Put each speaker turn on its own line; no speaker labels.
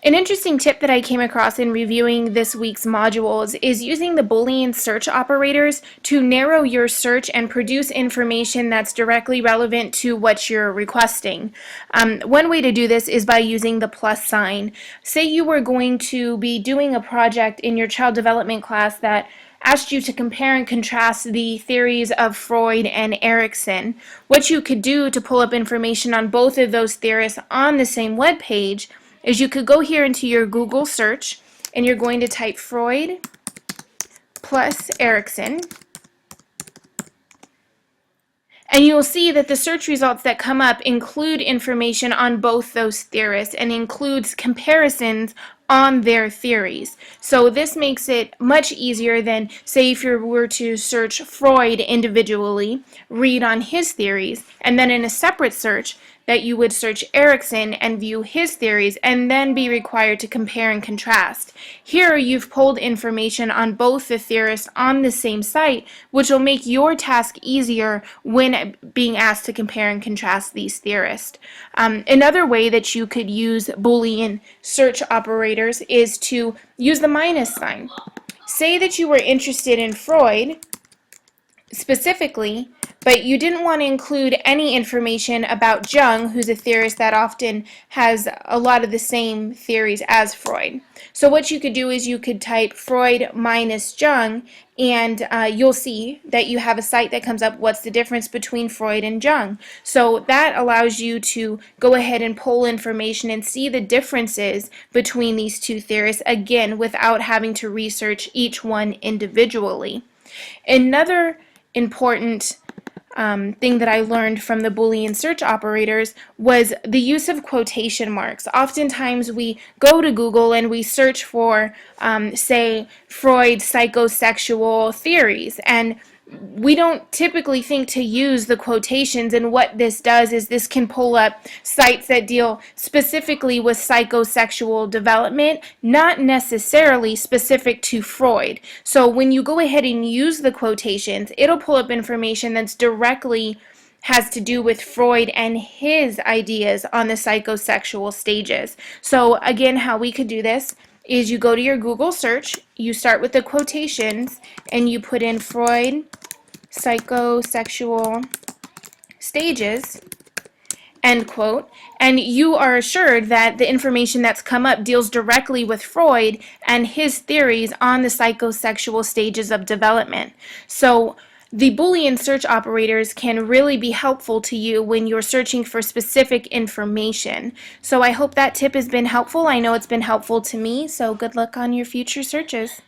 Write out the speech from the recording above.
An interesting tip that I came across in reviewing this week's modules is using the Boolean search operators to narrow your search and produce information that's directly relevant to what you're requesting. One way to do this is by using the plus sign. Say you were going to be doing a project in your child development class that asked you to compare and contrast the theories of Freud and Erikson. What you could do to pull up information on both of those theorists on the same web page is you could go here into your Google search and you're going to type Freud plus Erikson, and you'll see that the search results that come up include information on both those theorists and includes comparisons on their theories. So this makes it much easier than, say, if you were to search Freud individually, read on his theories, and then in a separate search that you would search Erikson and view his theories and then be required to compare and contrast. Here you've pulled information on both the theorists on the same site, which will make your task easier when being asked to compare and contrast these theorists. Another way that you could use Boolean search operators is to use the minus sign. Say that you were interested in Freud specifically, but you didn't want to include any information about Jung, who's a theorist that often has a lot of the same theories as Freud. So what you could do is you could type Freud minus Jung, and you'll see that you have a site that comes up, what's the difference between Freud and Jung? So that allows you to go ahead and pull information and see the differences between these two theorists, again, without having to research each one individually. Another important thing that I learned from the Boolean search operators was the use of quotation marks. Oftentimes we go to Google and we search for, say, Freud's psychosexual theories, and we don't typically think to use the quotations, and what this does is this can pull up sites that deal specifically with psychosexual development, not necessarily specific to Freud. So when you go ahead and use the quotations, it'll pull up information that's directly has to do with Freud and his ideas on the psychosexual stages. So again, how we could do this is you go to your Google search, you start with the quotations, and you put in Freud psychosexual stages, end quote, and you are assured that the information that's come up deals directly with Freud and his theories on the psychosexual stages of development. So the Boolean search operators can really be helpful to you when you're searching for specific information. So I hope that tip has been helpful. I know it's been helpful to me, so good luck on your future searches.